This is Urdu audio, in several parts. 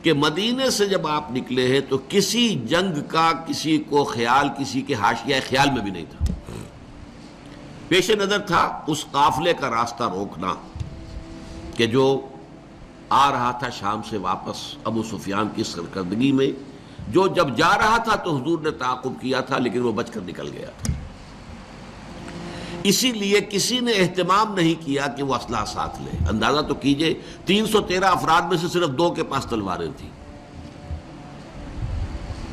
کہ مدینے سے جب آپ نکلے ہیں تو کسی جنگ کا کسی کو خیال، کسی کے حاشیہ خیال میں بھی نہیں تھا. پیش نظر تھا اس قافلے کا راستہ روکنا کہ جو آ رہا تھا شام سے واپس ابو سفیان کی سرکردگی میں، جو جب جا رہا تھا تو حضور نے تعاقب کیا تھا لیکن وہ بچ کر نکل گیا تھا. اسی لیے کسی نے اہتمام نہیں کیا کہ وہ اسلحہ ساتھ لے. اندازہ تو کیجئے 313 افراد میں سے صرف 2 کے پاس تلواریں تھیں،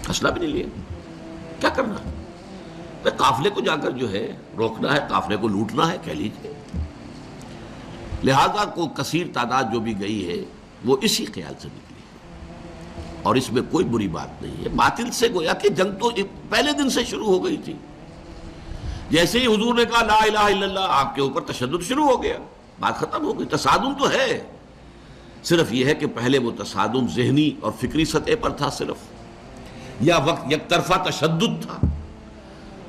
اسلحہ بھی نہیں لیا. کیا کرنا؟ قافلے کو جا کر جو ہے روکنا ہے، قافلے کو لوٹنا ہے کہہ لیجیے. لہذا کو کثیر تعداد جو بھی گئی ہے وہ اسی خیال سے نکلی ہے، اور اس میں کوئی بری بات نہیں ہے. باطل سے گویا کہ جنگ تو پہلے دن سے شروع ہو گئی تھی. جیسے ہی حضور نے کہا لا الہ الا اللہ، آپ کے اوپر تشدد شروع ہو گیا، بات ختم ہو گئی. تصادم تو ہے، صرف یہ ہے کہ پہلے وہ تصادم ذہنی اور فکری سطح پر تھا صرف، یا وقت یک طرفہ تشدد تھا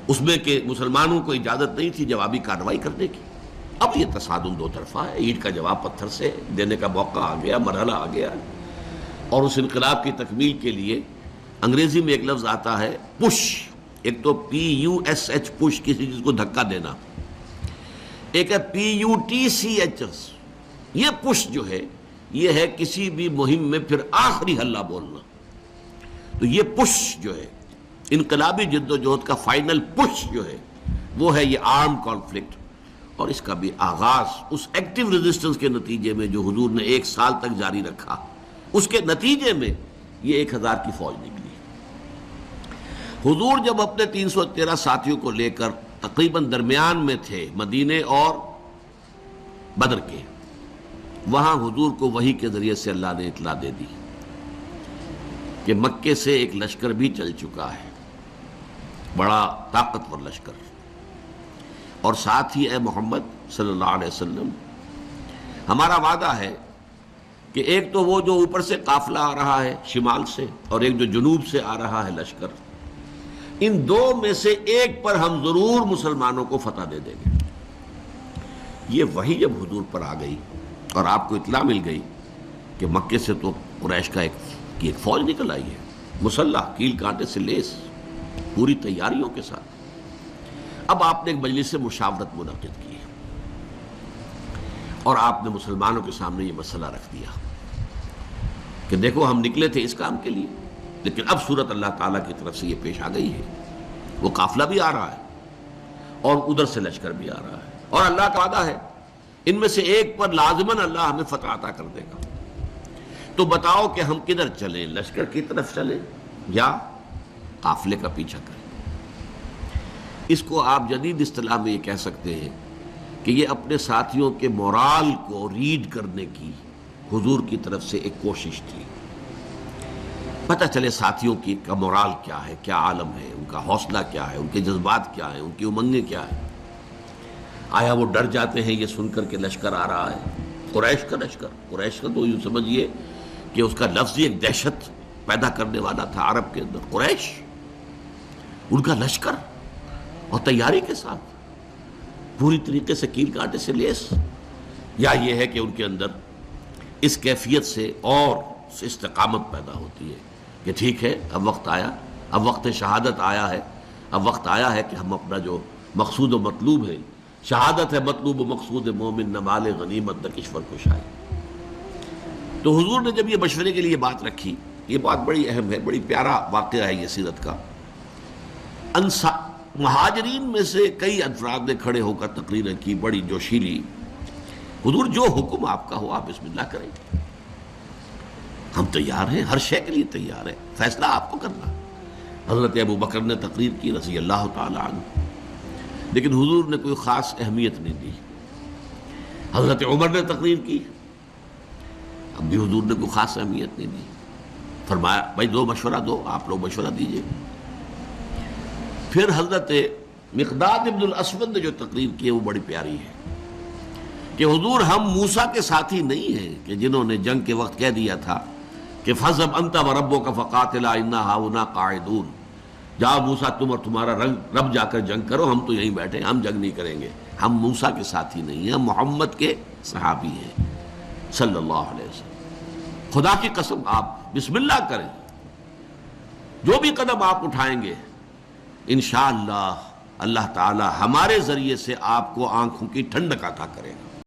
اس میں کہ مسلمانوں کو اجازت نہیں تھی جوابی کارروائی کرنے کی. اب یہ تصادم 2 طرفہ ہے، اینٹ کا جواب پتھر سے دینے کا موقع آ گیا، مرحلہ آ گیا. اور اس انقلاب کی تکمیل کے لیے انگریزی میں ایک لفظ آتا ہے پش. ایک تو PUSH پش، کسی چیز کو دھکا دینا، ایک ہے PUTCH. یہ پش جو ہے یہ ہے کسی بھی مہم میں پھر آخری حلہ بولنا. تو یہ پش جو ہے انقلابی جد و جہد کا فائنل پش جو ہے وہ ہے یہ آرم کانفلکٹ. اور اس کا بھی آغاز اس ایکٹیو ریزسٹنس کے نتیجے میں جو حضور نے 1 سال تک جاری رکھا، اس کے نتیجے میں یہ 1000 کی فوج نکلی. حضور جب اپنے 313 ساتھیوں کو لے کر تقریباً درمیان میں تھے مدینے اور بدر کے، وہاں حضور کو وحی کے ذریعے سے اللہ نے اطلاع دے دی کہ مکے سے ایک لشکر بھی چل چکا ہے، بڑا طاقتور لشکر. اور ساتھ ہی اے محمد صلی اللہ علیہ وسلم، ہمارا وعدہ ہے کہ ایک تو وہ جو اوپر سے قافلہ آ رہا ہے شمال سے، اور ایک جو جنوب سے آ رہا ہے لشکر، ان 2 میں سے ایک پر ہم ضرور مسلمانوں کو فتح دے دیں گے. یہ وحی جب حضور پر آ گئی اور آپ کو اطلاع مل گئی کہ مکے سے تو قریش کا ایک فوج نکل آئی ہے، مسلح، کیل کانٹے سے لیس، پوری تیاریوں کے ساتھ. اب آپ نے ایک مجلس مشاورت منعقد کی اور آپ نے مسلمانوں کے سامنے یہ مسئلہ رکھ دیا کہ دیکھو ہم نکلے تھے اس کام کے لیے، لیکن اب صورت اللہ تعالیٰ کی طرف سے یہ پیش آ گئی ہے، وہ قافلہ بھی آ رہا ہے اور ادھر سے لشکر بھی آ رہا ہے، اور اللہ کا وعدہ ہے ان میں سے ایک پر لازماً اللہ ہمیں فتح عطا کر دے گا. تو بتاؤ کہ ہم کدھر چلیں، لشکر کی طرف چلیں یا قافلے کا پیچھا کریں؟ اس کو آپ جدید اصطلاح میں یہ کہہ سکتے ہیں کہ یہ اپنے ساتھیوں کے مورال کو ریڈ کرنے کی حضور کی طرف سے ایک کوشش تھی. پتہ چلے ساتھیوں کا مورال کیا ہے، کیا عالم ہے، ان کا حوصلہ کیا ہے، ان کے جذبات کیا ہیں، ان کی امنگیں کیا ہیں. آیا وہ ڈر جاتے ہیں یہ سن کر کہ لشکر آ رہا ہے، قریش کا لشکر؟ قریش کا تو یوں سمجھیے کہ اس کا لفظ ایک دہشت پیدا کرنے والا تھا عرب کے اندر. قریش، ان کا لشکر اور تیاری کے ساتھ پوری طریقے سے کیل کانٹے سے لیس، یا یہ ہے کہ ان کے اندر اس کیفیت سے اور استقامت پیدا ہوتی ہے کہ ٹھیک ہے اب وقت آیا، اب وقت شہادت آیا ہے، اب وقت آیا ہے کہ ہم اپنا جو مقصود و مطلوب ہے، شہادت ہے مطلوب و مقصود مومن، نہ مال غنیمت نہ کشور کشائی. تو حضور نے جب یہ مشورے کے لیے بات رکھی، یہ بات بڑی اہم ہے، بڑی پیارا واقعہ ہے یہ سیرت کا. مہاجرین میں سے کئی افراد نے کھڑے ہو کر تقریریں کی بڑی جوشیلی. حضور جو حکم آپ کا ہو آپ بسم اللہ کریں، ہم تیار ہیں، ہر شے کے لیے تیار ہیں، فیصلہ آپ کو کرنا. حضرت ابو بکر نے تقریر کی رضی اللہ تعالی عنہ، لیکن حضور نے کوئی خاص اہمیت نہیں دی. حضرت عمر نے تقریر کی، اب بھی حضور نے کوئی خاص اہمیت نہیں دی. فرمایا بھائی دو مشورہ دو، آپ لوگ مشورہ دیجئے. پھر حضرت مقداد ابن الاسود نے جو تقریر کی ہے وہ بڑی پیاری ہے کہ حضور ہم موسیٰ کے ساتھی نہیں ہیں کہ جنہوں نے جنگ کے وقت کہہ دیا تھا کہ فَاذْهَبْ أَنْتَ وَرَبُّكَ فَقَاتِلَا إِنَّا هَاهُنَا قَاعِدُونَ، جاؤ موسیٰ تم اور تمہارا رب جا کر جنگ کرو، ہم تو یہیں بیٹھے، ہم جنگ نہیں کریں گے. ہم موسیٰ کے ساتھی نہیں ہیں، ہم محمد کے صحابی ہیں صلی اللہ علیہ وسلم. خدا کی قسم آپ بسم اللہ کریں، جو بھی قدم آپ اٹھائیں گے انشاءاللہ اللہ تعالی ہمارے ذریعے سے آپ کو آنکھوں کی ٹھنڈک عطا کرے گا۔